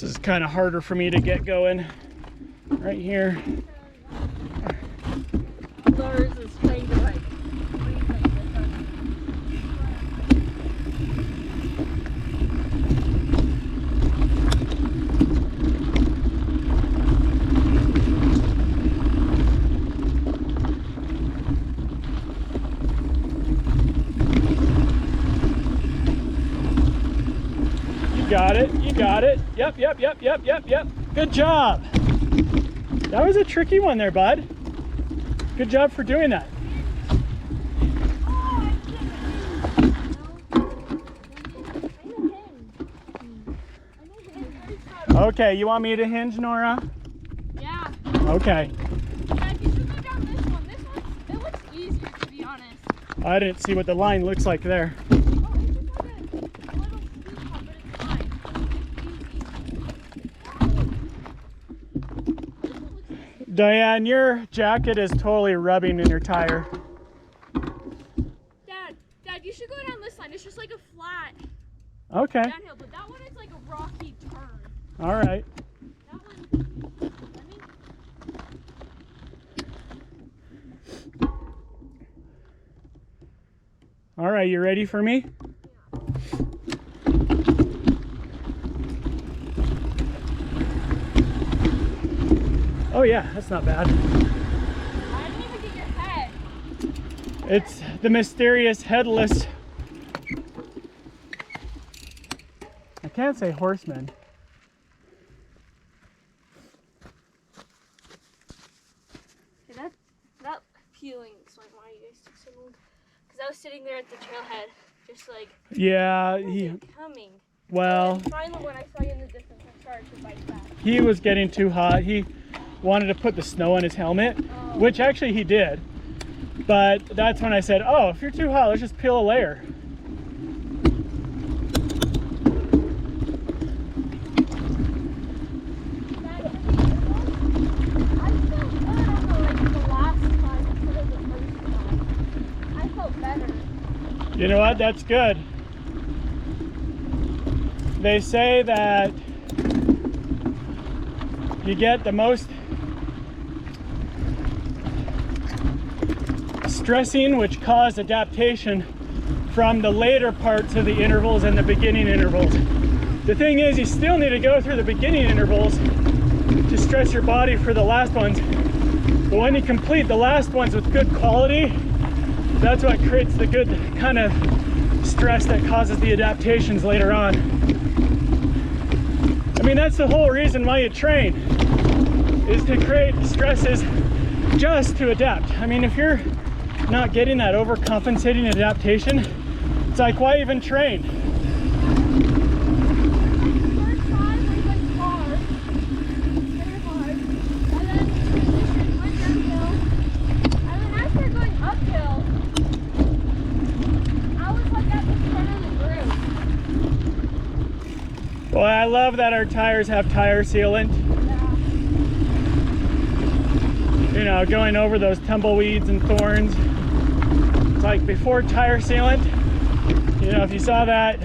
This is kind of harder for me to get going right here. Lars is trying to like got it. You got it. Yep. Good job. That was a tricky one there, bud. Good job for doing that. Okay, you want me to hinge, Nora? Yeah. Okay. Yeah, you should go down this one. This one, it looks easier to be honest. I didn't see what the line looks like there. Diane, your jacket is totally rubbing in your tire. Dad, you should go down this line. It's just like a flat Okay. downhill, but that one is like a rocky turn. All right. That one, All right, you ready for me? Oh yeah, that's not bad. I didn't even get your head. It's the mysterious headless. I can't say horseman. Okay, that peeling explain why you guys took so long. Because I was sitting there at the trailhead, just like, Yeah, coming. well, And finally, when I saw you in the distance, I started to bite back. he was getting too hot. He wanted to put the snow on his helmet, which actually he did. But that's when I said, oh, if you're too hot, let's just peel a layer. You know what? That's good. They say that you get the most stressing, which cause adaptation, from the later parts of the intervals and the beginning intervals. The thing is, you still need to go through the beginning intervals to stress your body for the last ones. But when you complete the last ones with good quality, that's what creates the good kind of stress that causes the adaptations later on. I mean, that's the whole reason why you train, is to create stresses just to adapt. I mean, if you're not getting that overcompensating adaptation, it's like, why even train? First time we went hard, very hard, and then we went downhill, and then after going uphill, I was like at the front of the group. Well, I love that our tires have tire sealant. Yeah. You know, going over those tumbleweeds and thorns. It's like before tire sealant, you know, if you saw that,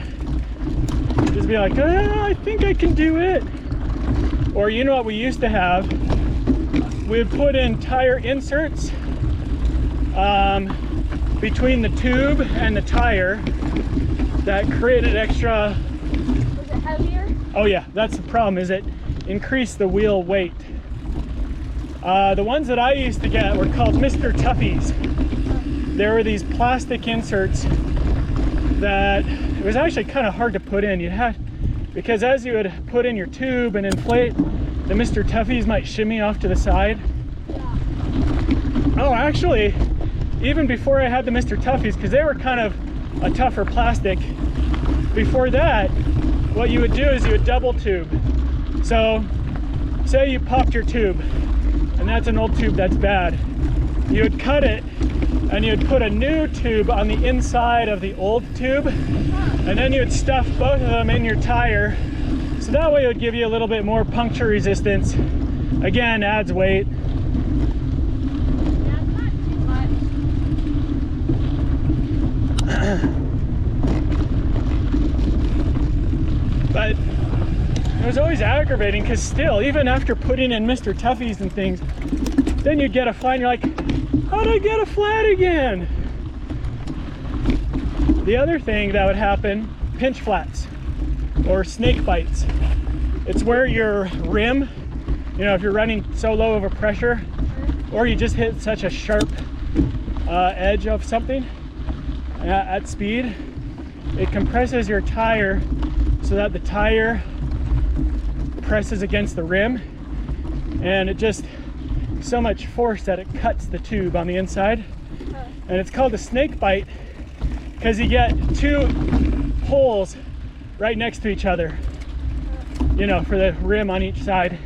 just be like, I think I can do it. Or you know what we used to have? We'd put in tire inserts between the tube and the tire that created extra. Was it heavier? Oh yeah, that's the problem, is it increased the wheel weight. The ones that I used to get were called Mr. Toughies. There were these plastic inserts that it was actually kind of hard to put in. You had, because as you would put in your tube and inflate, the Mr. Toughies might shimmy off to the side. Yeah. Oh, actually, even before I had the Mr. Toughies, because they were kind of a tougher plastic, before that, what you would do is you would double tube. So, say you popped your tube, and that's an old tube that's bad. You would cut it, and you would put a new tube on the inside of the old tube, and then you would stuff both of them in your tire, so that way it would give you a little bit more puncture resistance. Again, adds weight. Yeah, it's not too much. But was always aggravating because still, even after putting in Mr. Toughies and things, then you get a flat and you're like, how'd I get a flat again? The other thing that would happen, pinch flats or snake bites. It's where your rim, you know, if you're running so low of a pressure, or you just hit such a sharp edge of something at speed, it compresses your tire so that the tire presses against the rim, and it just so much force that it cuts the tube on the inside. And it's called a snake bite because you get two holes right next to each other, you know, for the rim on each side.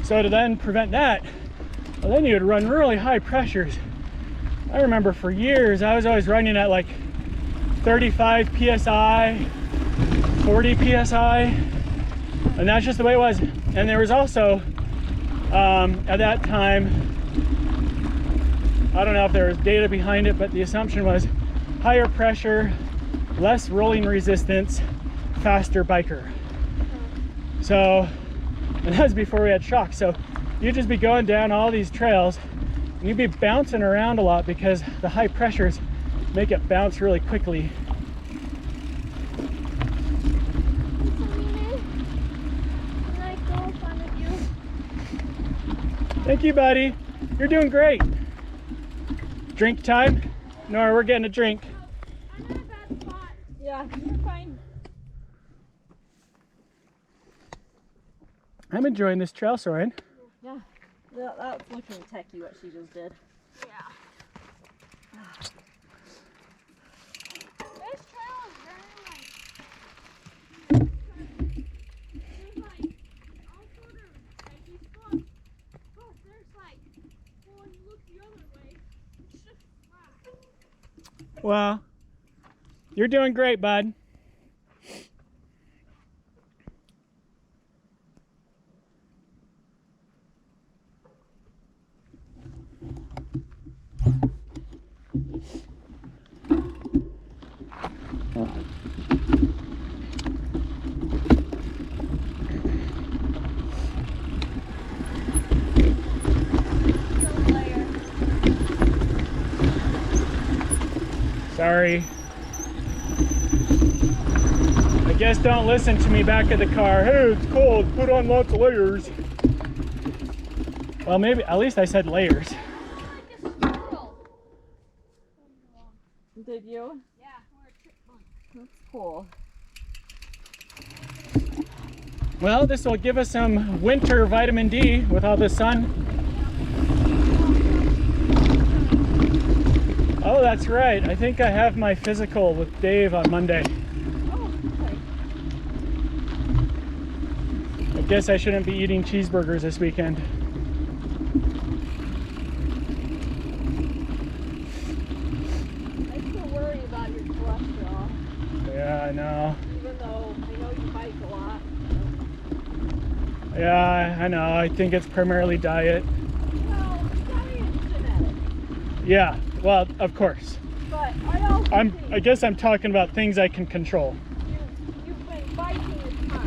So to then prevent that, well, then you would run really high pressures. I remember for years I was always running at like 35 psi, 40 psi, and that's just the way it was. And there was also at that time, I don't know if there was data behind it, but the assumption was higher pressure, less rolling resistance, faster biker. So, and that was before we had shocks. So you'd just be going down all these trails and you'd be bouncing around a lot because the high pressures make it bounce really quickly. Thank you, buddy. You're doing great. Drink time? Nora, we're getting a drink. I'm in a bad spot. Yeah, you're fine. I'm enjoying this trail, Soren. Yeah, that's looking techie what she just did. Yeah. This trail is very like, there's like all sort of like these spots, but there's like, well, when you look the other way, it's just flat. Well, you're doing great, bud. Sorry. I guess don't listen to me back at the car. Hey, it's cold. Put on lots of layers. Well, maybe, at least I said layers. Like a squirrel. Did you? Yeah, or a chipmunk. That's cool. Well, this will give us some winter vitamin D with all the sun. Oh, that's right. I think I have my physical with Dave on Monday. Oh, okay. I guess I shouldn't be eating cheeseburgers this weekend. I still worry about your cholesterol, Yeah, I know. even though I know you bike a lot. Yeah, I know. I think it's primarily diet. Well, diet's genetic, Yeah, well, of course. but I also think I guess I'm talking about things I can control.